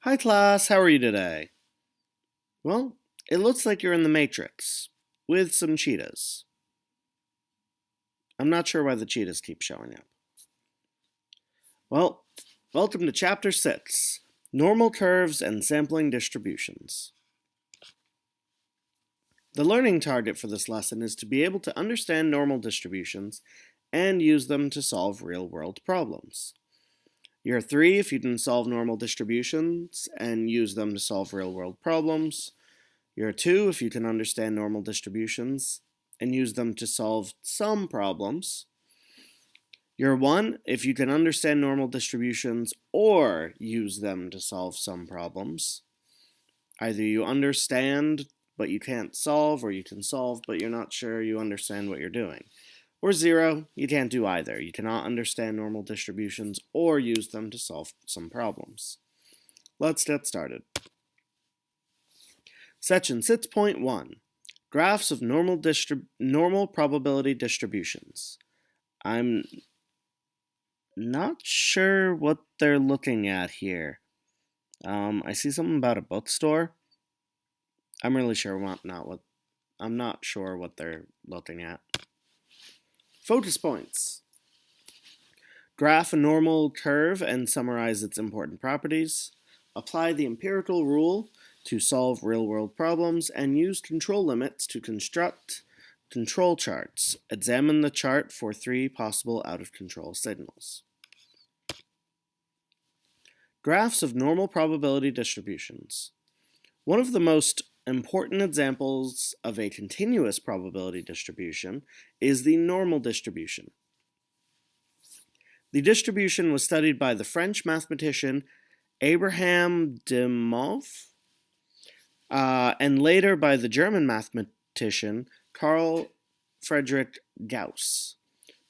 Hi class, how are you today? Well, it looks like you're in the Matrix, with some cheetahs. I'm not sure why the cheetahs keep showing up. Well, welcome to Chapter 6, Normal Curves and Sampling Distributions. The learning target for this lesson is to be able to understand normal distributions and use them to solve real-world problems. Year 3 if you can solve normal distributions and use them to solve real-world problems. Year 2 if you can understand normal distributions and use them to solve some problems. Year 1 if you can understand normal distributions or use them to solve some problems. Either you understand but you can't solve, or you can solve but you're not sure you understand what you're doing. Or 0, you can't do either. You cannot understand normal distributions or use them to solve some problems. Let's get started. Section 6.1, Graphs of normal probability distributions. I'm not sure what they're looking at here. I see something about a bookstore. I'm not sure what they're looking at. Focus points. Graph a normal curve and summarize its important properties. Apply the empirical rule to solve real-world problems, and use control limits to construct control charts. Examine the chart for 3 possible out-of-control signals. Graphs of normal probability distributions. One of the most important examples of a continuous probability distribution is the normal distribution. The distribution was studied by the French mathematician Abraham de Moivre, and later by the German mathematician Carl Friedrich Gauss,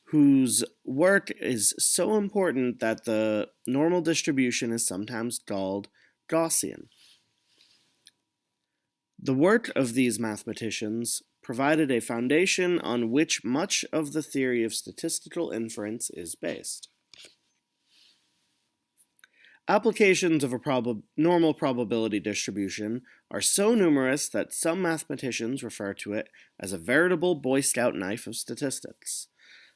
whose work is so important that the normal distribution is sometimes called Gaussian. The work of these mathematicians provided a foundation on which much of the theory of statistical inference is based. Applications of a normal probability distribution are so numerous that some mathematicians refer to it as a veritable Boy Scout knife of statistics.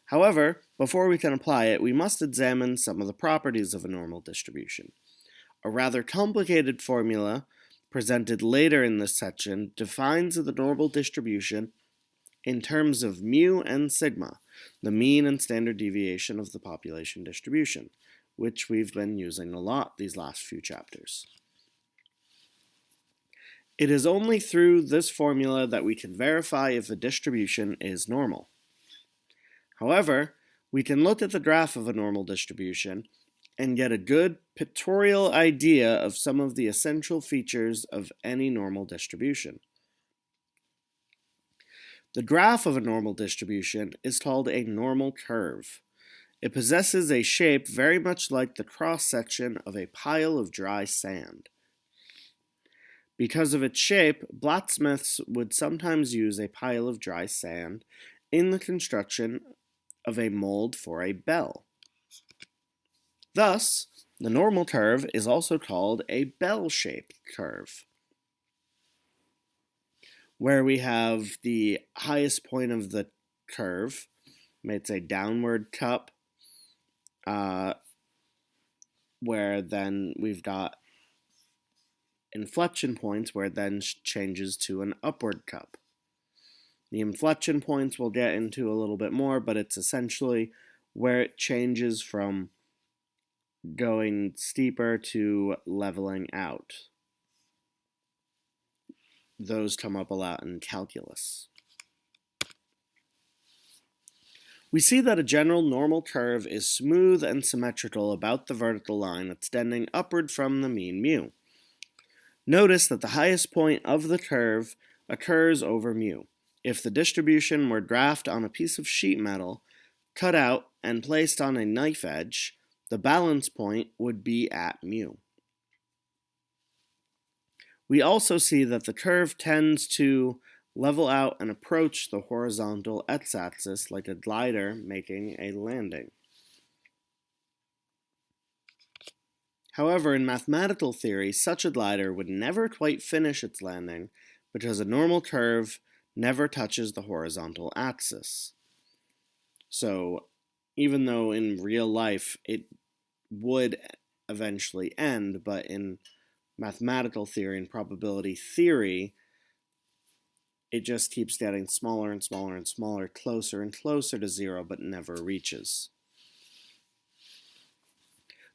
However, before we can apply it, we must examine some of the properties of a normal distribution. A rather complicated formula presented later in this section defines the normal distribution in terms of mu and sigma, the mean and standard deviation of the population distribution, which we've been using a lot these last few chapters. It is only through this formula that we can verify if a distribution is normal. However, we can look at the graph of a normal distribution and get a good pictorial idea of some of the essential features of any normal distribution. The graph of a normal distribution is called a normal curve. It possesses a shape very much like the cross-section of a pile of dry sand. Because of its shape, blacksmiths would sometimes use a pile of dry sand in the construction of a mold for a bell. Thus, the normal curve is also called a bell-shaped curve, where we have the highest point of the curve, it's a downward cup, where then we've got inflection points where it then changes to an upward cup. The inflection points we'll get into a little bit more, but it's essentially where it changes from going steeper to leveling out. Those come up a lot in calculus. We see that a general normal curve is smooth and symmetrical about the vertical line extending upward from the mean mu. Notice that the highest point of the curve occurs over mu. If the distribution were graphed on a piece of sheet metal, cut out and placed on a knife edge, the balance point would be at mu. We also see that the curve tends to level out and approach the horizontal x-axis like a glider making a landing. However, in mathematical theory, such a glider would never quite finish its landing because a normal curve never touches the horizontal axis. So, even though in real life it would eventually end, but in mathematical theory and probability theory, it just keeps getting smaller and smaller and smaller, closer and closer to zero, but never reaches.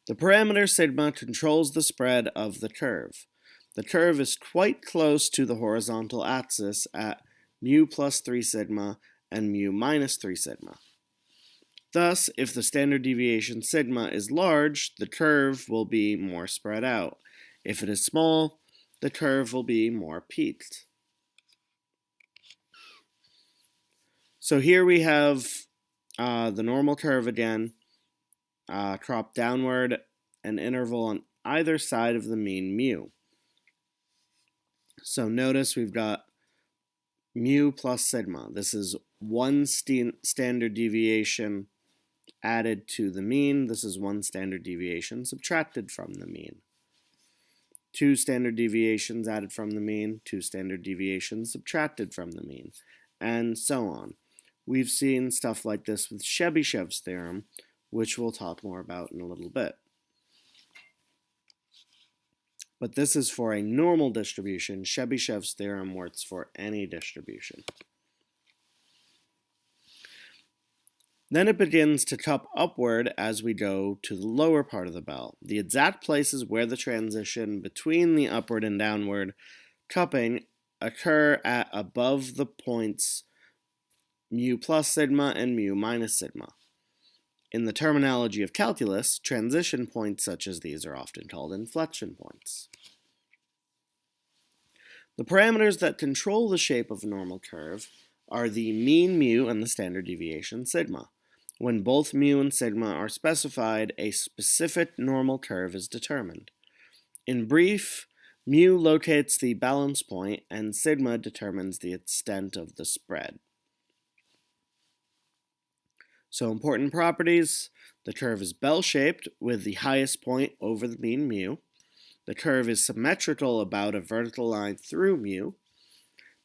The parameter sigma controls the spread of the curve. The curve is quite close to the horizontal axis at mu plus 3 sigma and mu minus 3 sigma. Thus, if the standard deviation sigma is large, the curve will be more spread out. If it is small, the curve will be more peaked. So here we have the normal curve again, cropped downward, an interval on either side of the mean mu. So notice we've got mu plus sigma. This is one standard deviation added to the mean. This is one standard deviation subtracted from the mean. Two standard deviations added from the mean, two standard deviations subtracted from the mean, and so on. We've seen stuff like this with Chebyshev's theorem, which we'll talk more about in a little bit. But this is for a normal distribution. Chebyshev's theorem works for any distribution. Then it begins to cup upward as we go to the lower part of the bell. The exact places where the transition between the upward and downward cupping occur at above the points mu plus sigma and mu minus sigma. In the terminology of calculus, transition points such as these are often called inflection points. The parameters that control the shape of a normal curve are the mean mu and the standard deviation sigma. When both mu and sigma are specified, a specific normal curve is determined. In brief, mu locates the balance point and sigma determines the extent of the spread. So important properties: the curve is bell-shaped with the highest point over the mean mu. The curve is symmetrical about a vertical line through mu.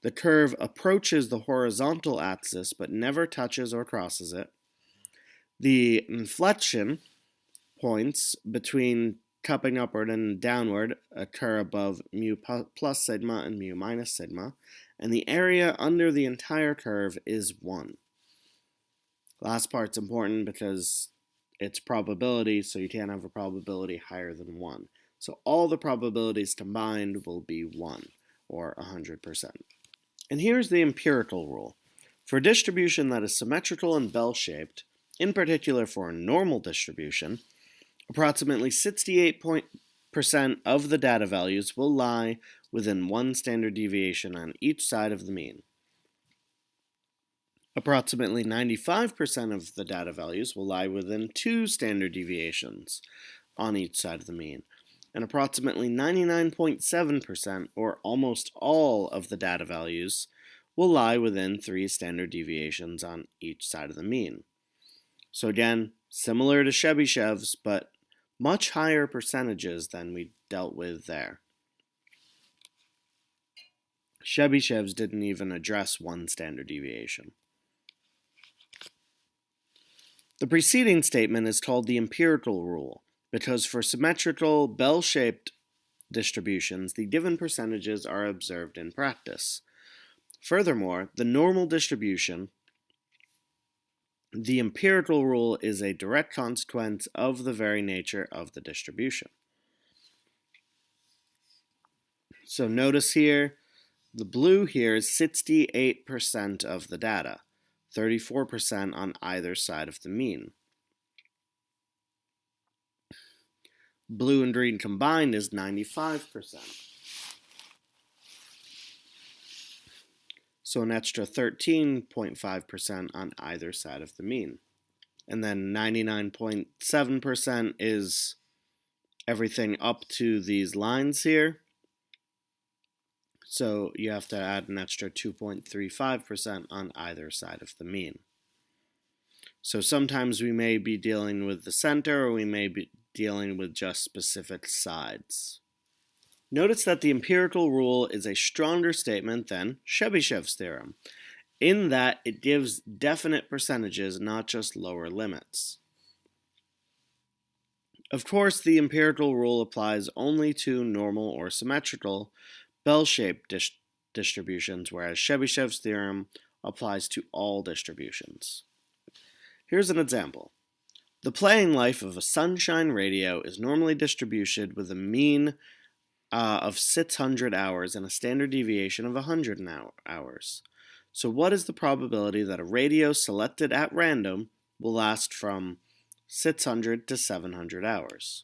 The curve approaches the horizontal axis but never touches or crosses it. The inflection points between cupping upward and downward occur above mu plus sigma and mu minus sigma, and the area under the entire curve is 1. Last part's important because it's probability, so you can't have a probability higher than 1. So all the probabilities combined will be 1, or 100%. And here's the empirical rule. For a distribution that is symmetrical and bell-shaped, in particular for a normal distribution, approximately 68% of the data values will lie within one standard deviation on each side of the mean. Approximately 95% of the data values will lie within 2 standard deviations on each side of the mean, and approximately 99.7%, or almost all of the data values, will lie within 3 standard deviations on each side of the mean. So again, similar to Chebyshev's, but much higher percentages than we dealt with there. Chebyshev's didn't even address 1 standard deviation. The preceding statement is called the empirical rule because for symmetrical, bell-shaped distributions, the given percentages are observed in practice. Furthermore, the normal distribution, the empirical rule is a direct consequence of the very nature of the distribution. So notice here, the blue here is 68% of the data, 34% on either side of the mean. Blue and green combined is 95%. So an extra 13.5% on either side of the mean. And then 99.7% is everything up to these lines here. So you have to add an extra 2.35% on either side of the mean. So sometimes we may be dealing with the center, or we may be dealing with just specific sides. Notice that the empirical rule is a stronger statement than Chebyshev's theorem, in that it gives definite percentages, not just lower limits. Of course, the empirical rule applies only to normal or symmetrical bell-shaped distributions, whereas Chebyshev's theorem applies to all distributions. Here's an example. The playing life of a sunshine radio is normally distributed with a mean of 600 hours and a standard deviation of 100 hours. So what is the probability that a radio selected at random will last from 600 to 700 hours?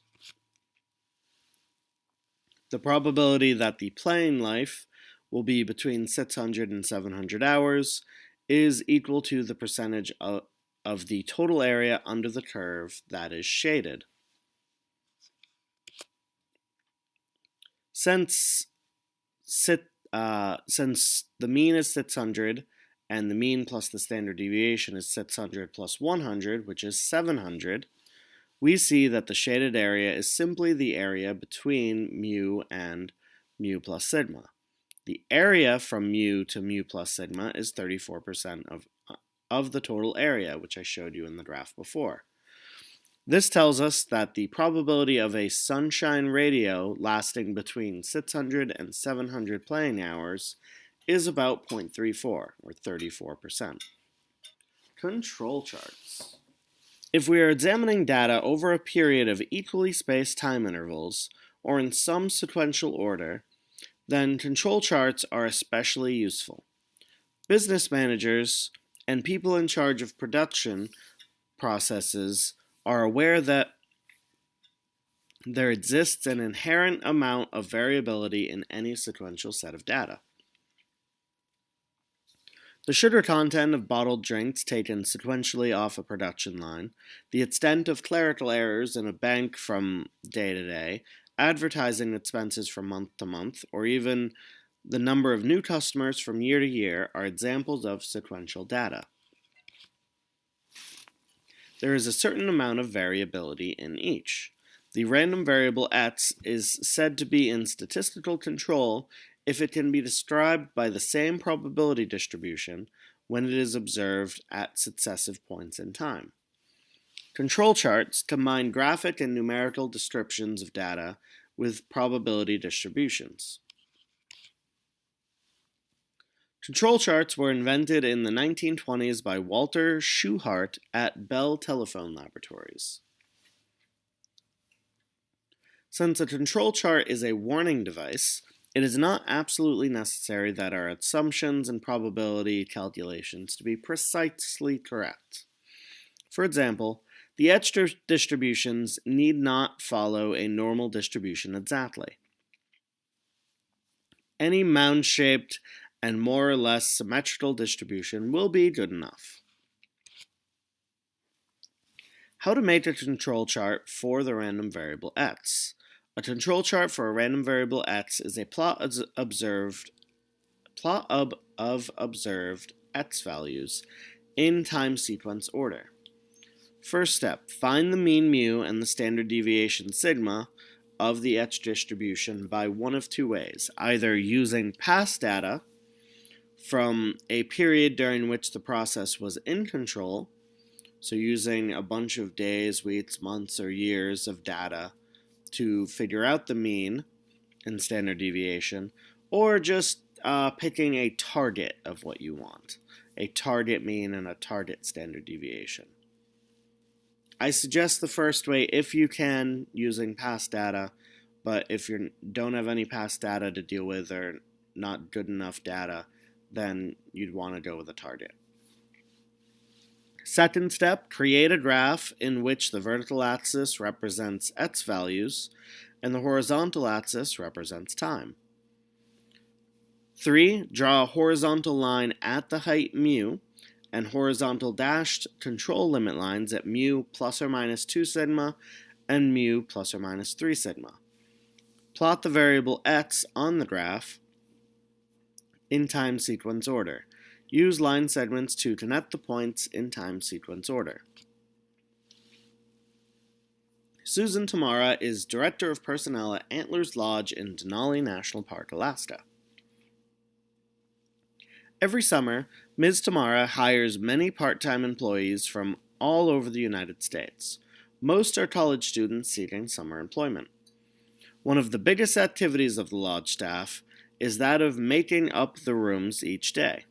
The probability that the playing life will be between 600 and 700 hours is equal to the percentage of the total area under the curve that is shaded. Since the mean is 600 and the mean plus the standard deviation is 600 plus 100, which is 700, we see that the shaded area is simply the area between mu and mu plus sigma. The area from mu to mu plus sigma is 34% of the total area, which I showed you in the graph before. This tells us that the probability of a sunshine radio lasting between 600 and 700 playing hours is about 0.34, or 34%. Control charts. If we are examining data over a period of equally spaced time intervals, or in some sequential order, then control charts are especially useful. Business managers and people in charge of production processes are aware that there exists an inherent amount of variability in any sequential set of data. The sugar content of bottled drinks taken sequentially off a production line, the extent of clerical errors in a bank from day to day, advertising expenses from month to month, or even the number of new customers from year to year are examples of sequential data. There is a certain amount of variability in each. The random variable x is said to be in statistical control if it can be described by the same probability distribution when it is observed at successive points in time. Control charts combine graphic and numerical descriptions of data with probability distributions. Control charts were invented in the 1920s by Walter Shewhart at Bell Telephone Laboratories. Since a control chart is a warning device, it is not absolutely necessary that our assumptions and probability calculations to be precisely correct. For example, the edge distributions need not follow a normal distribution exactly. Any mound-shaped and more or less symmetrical distribution will be good enough. How to make a control chart for the random variable x. A control chart for a random variable x is a plot of observed x values in time sequence order. First step, find the mean mu and the standard deviation sigma of the x distribution by one of two ways, either using past data from a period during which the process was in control, so using a bunch of days, weeks, months, or years of data to figure out the mean and standard deviation, or just picking a target of what you want, a target mean and a target standard deviation. I suggest the first way if you can, using past data, but if you don't have any past data to deal with or not good enough data, then you'd want to go with a target. Second step, create a graph in which the vertical axis represents x values and the horizontal axis represents time. 3, draw a horizontal line at the height mu and horizontal dashed control limit lines at mu plus or minus 2 sigma and mu plus or minus 3 sigma. Plot the variable x on the graph in time sequence order. Use line segments to connect the points in time sequence order. Susan Tamara is Director of Personnel at Antlers Lodge in Denali National Park, Alaska. Every summer, Ms. Tamara hires many part-time employees from all over the United States. Most are college students seeking summer employment. One of the biggest activities of the lodge staff is that of making up the rooms each day.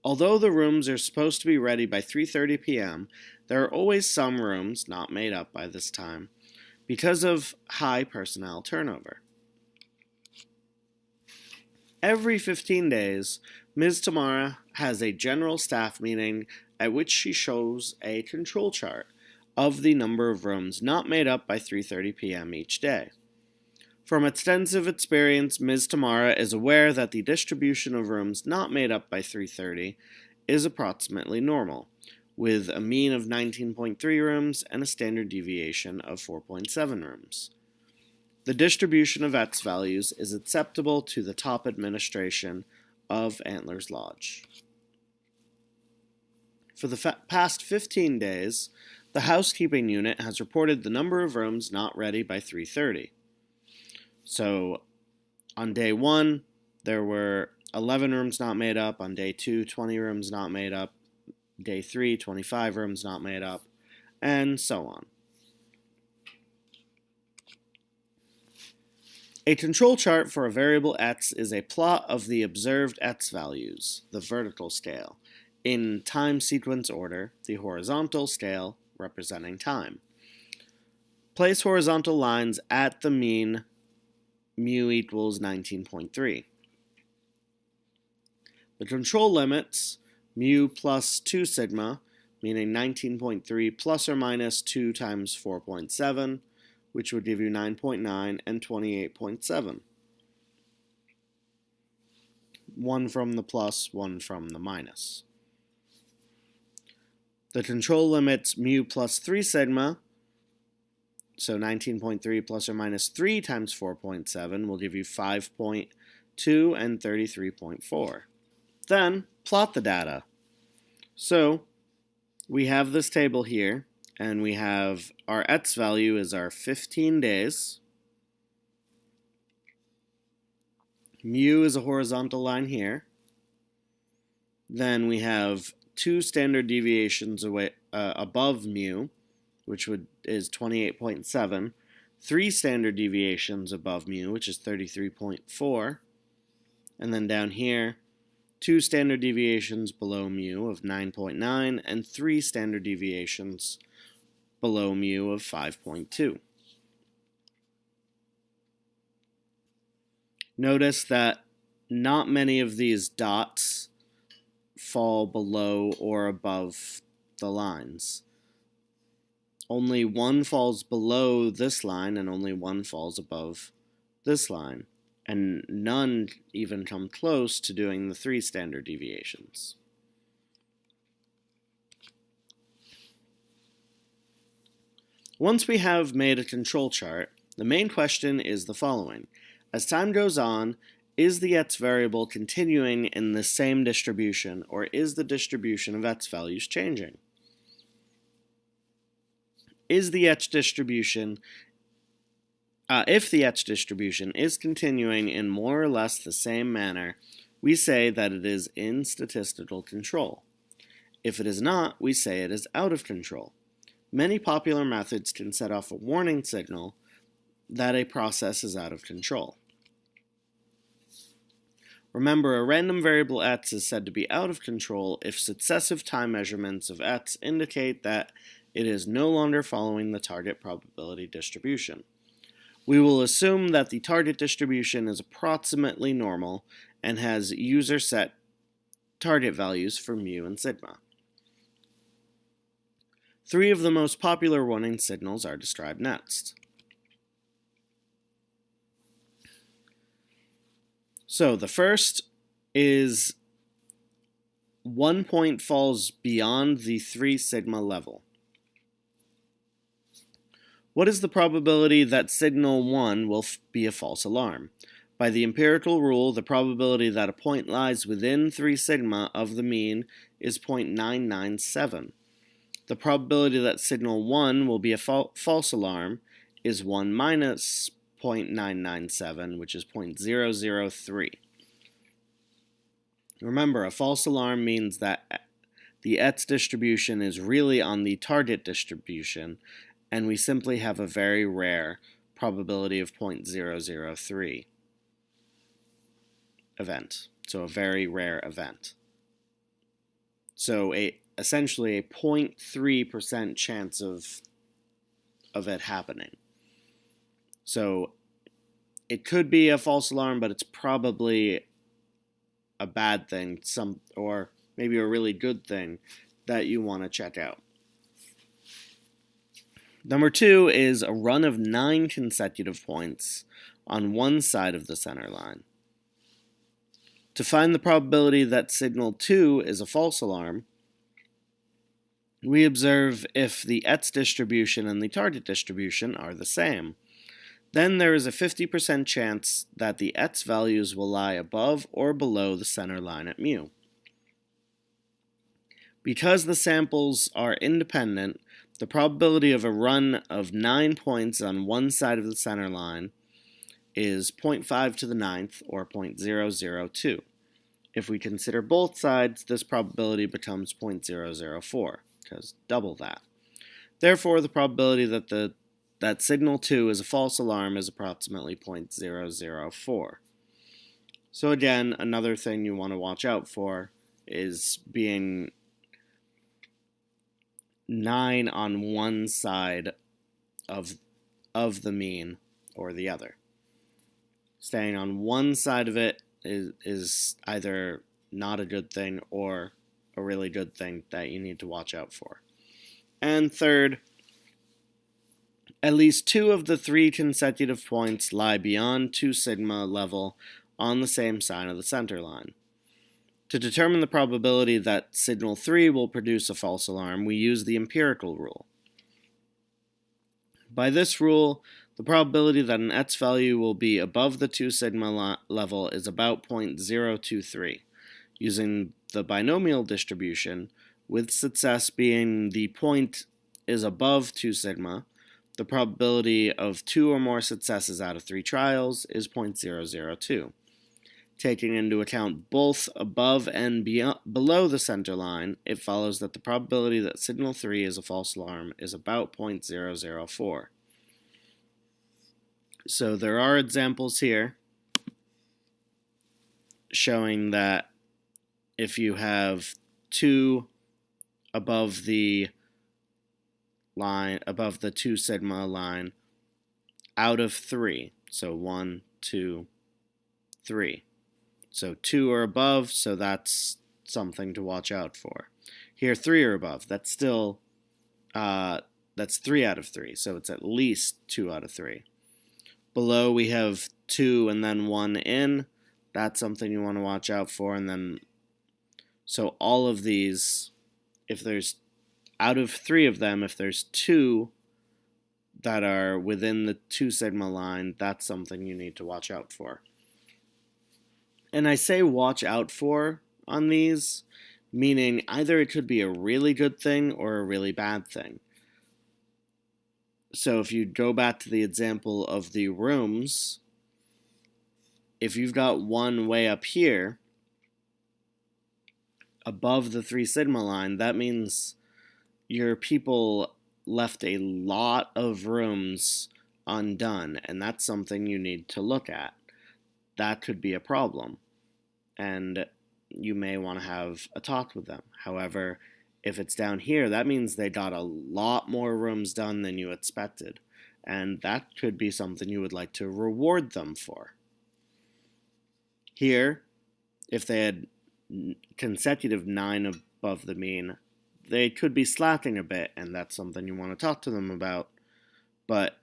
Although the rooms are supposed to be ready by 3:30 p.m., there are always some rooms not made up by this time because of high personnel turnover. Every 15 days, Ms. Tamara has a general staff meeting at which she shows a control chart of the number of rooms not made up by 3:30 p.m. each day. From extensive experience, Ms. Tamara is aware that the distribution of rooms not made up by 3:30 is approximately normal, with a mean of 19.3 rooms and a standard deviation of 4.7 rooms. The distribution of X values is acceptable to the top administration of Antlers Lodge. For the past 15 days, the housekeeping unit has reported the number of rooms not ready by 3:30. So, on day 1, there were 11 rooms not made up. On day 2, 20 rooms not made up. Day 3, 25 rooms not made up, and so on. A control chart for a variable x is a plot of the observed x values, the vertical scale, in time sequence order, the horizontal scale representing time. Place horizontal lines at the mean mu equals 19.3. The control limits mu plus 2 sigma, meaning 19.3 plus or minus 2 times 4.7, which would give you 9.9 and 28.7. One from the plus, one from the minus. The control limits mu plus 3 sigma, so 19.3 plus or minus 3 times 4.7 will give you 5.2 and 33.4. Then, plot the data. So, we have this table here, and we have our x value is our 15 days. Mu is a horizontal line here. Then we have 2 standard deviations away, above mu, which is 28.7, 3 standard deviations above mu, which is 33.4, and then down here, 2 standard deviations below mu of 9.9, and 3 standard deviations below mu of 5.2. Notice that not many of these dots fall below or above the lines. Only one falls below this line and only one falls above this line, and none even come close to doing the 3 standard deviations. Once we have made a control chart, the main question is the following. As time goes on, is the x variable continuing in the same distribution, or is the distribution of x values changing? If the x distribution is continuing in more or less the same manner, we say that it is in statistical control. If it is not, we say it is out of control. Many popular methods can set off a warning signal that a process is out of control. Remember, a random variable x is said to be out of control if successive time measurements of x indicate that it is no longer following the target probability distribution. We will assume that the target distribution is approximately normal and has user-set target values for mu and sigma. 3 of the most popular warning signals are described next. So the first is 1 point falls beyond the 3 sigma level. What is the probability that signal 1 will be a false alarm? By the empirical rule, the probability that a point lies within 3 sigma of the mean is 0.997. the probability that signal 1 will be a false alarm is 1 minus 0.997, which is 0.003. Remember, a false alarm means that the ETS distribution is really on the target distribution, and we simply have a very rare probability of 0.003 event. So a very rare event. So essentially a 0.3% chance of it happening. So it could be a false alarm, but it's probably a bad thing, or maybe a really good thing that you want to check out. Number 2 is a run of 9 consecutive points on one side of the center line. To find the probability that signal 2 is a false alarm, we observe if the ETS distribution and the target distribution are the same. Then there is a 50% chance that the ETS values will lie above or below the center line at mu. Because the samples are independent, the probability of a run of 9 points on one side of the center line is 0.5 to the 9th, or 0.002. If we consider both sides, this probability becomes 0.004, because double that. Therefore, the probability that signal 2 is a false alarm is approximately 0.004. So again, another thing you want to watch out for is being 9 on one side of the mean or the other. Staying on one side of it is either not a good thing or a really good thing that you need to watch out for. And third, at least 2 of the 3 consecutive points lie beyond 2 sigma level on the same side of the center line. To determine the probability that signal 3 will produce a false alarm, we use the empirical rule. By this rule, the probability that an ETS value will be above the 2 sigma level is about 0.023. Using the binomial distribution, with success being the point is above 2 sigma, the probability of 2 or more successes out of 3 trials is 0.002. Taking into account both above and below the center line, it follows that the probability that signal 3 is a false alarm is about 0.004. So there are examples here showing that if you have 2 above the line, above the 2 sigma line, out of 3, so 1, 2, 3. So 2 are above, so that's something to watch out for. Here 3 are above, that's still, that's 3 out of 3, so it's at least 2 out of 3. Below we have 2 and then 1 in, that's something you want to watch out for, and then, so all of these, if there's, out of 3 of them, if there's 2 that are within the 2 sigma line, that's something you need to watch out for. And I say watch out for on these, meaning either it could be a really good thing or a really bad thing. So if you go back to the example of the rooms, if you've got one way up here, above the 3 sigma line, that means your people left a lot of rooms undone, and that's something you need to look at. That could be a problem, and you may want to have a talk with them. However, if it's down here, that means they got a lot more rooms done than you expected, and that could be something you would like to reward them for. Here, if they had consecutive 9 above the mean, they could be slacking a bit, and that's something you want to talk to them about. But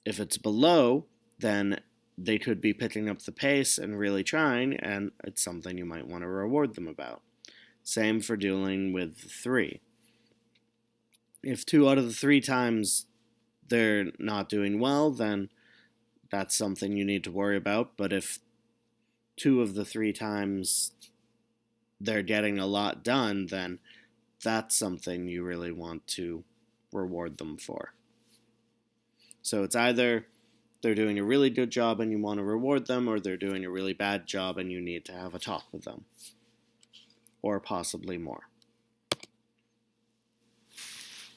if it's below, then they could be picking up the pace and really trying, and it's something you might want to reward them about. Same for dealing with 3. If 2 out of the 3 times they're not doing well, then that's something you need to worry about. But if 2 of the 3 times they're getting a lot done, then that's something you really want to reward them for. So it's either they're doing a really good job and you want to reward them, or they're doing a really bad job and you need to have a talk with them. Or possibly more.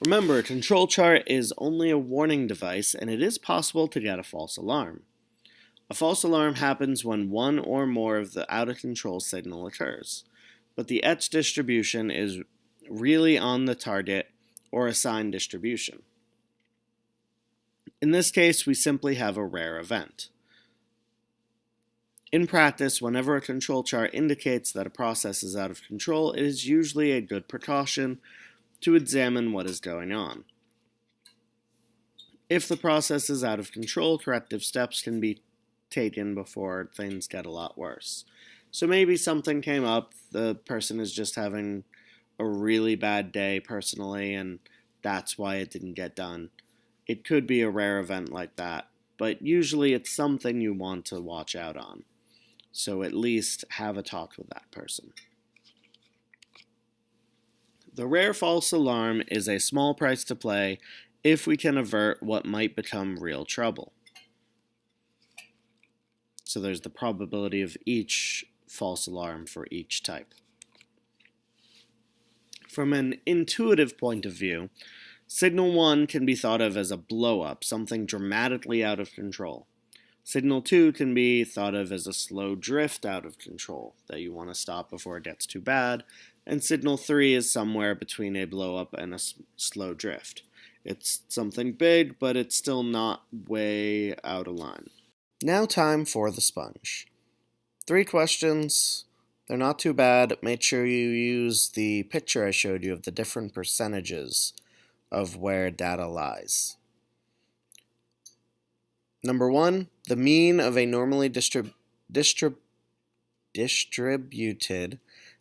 Remember, a control chart is only a warning device, and it is possible to get a false alarm. A false alarm happens when one or more of the out-of-control signal occurs, but the etch distribution is really on the target or assigned distribution. In this case, we simply have a rare event. In practice, whenever a control chart indicates that a process is out of control, it is usually a good precaution to examine what is going on. If the process is out of control, corrective steps can be taken before things get a lot worse. So maybe something came up, the person is just having a really bad day personally, and that's why it didn't get done. It could be a rare event like that, but usually it's something you want to watch out on. So at least have a talk with that person. The rare false alarm is a small price to pay if we can avert what might become real trouble. So there's the probability of each false alarm for each type. From an intuitive point of view, Signal 1 can be thought of as a blow-up, something dramatically out of control. Signal 2 can be thought of as a slow drift out of control that you want to stop before it gets too bad, and Signal 3 is somewhere between a blow-up and a slow drift. It's something big, but it's still not way out of line. Now time for the sponge. 3 questions. They're not too bad. Make sure you use the picture I showed you of the different percentages of where data lies. Number 1, the mean of a normally distributed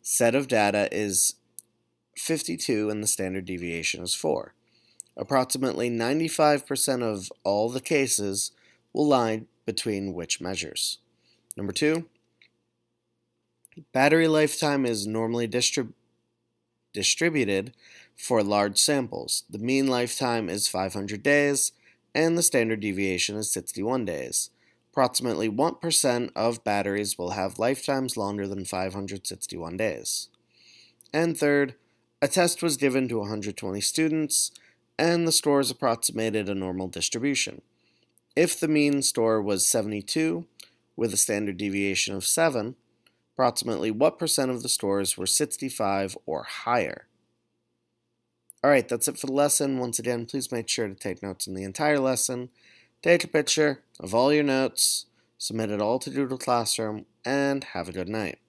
set of data is 52 and the standard deviation is 4. Approximately 95% of all the cases will lie between which measures? Number 2, battery lifetime is normally distributed for large samples. The mean lifetime is 500 days, and the standard deviation is 61 days. Approximately 1% of batteries will have lifetimes longer than 561 days. And third, a test was given to 120 students, and the scores approximated a normal distribution. If the mean score was 72, with a standard deviation of 7, approximately what percent of the scores were 65 or higher? Alright, that's it for the lesson. Once again, please make sure to take notes in the entire lesson. Take a picture of all your notes, submit it all to Google Classroom, and have a good night.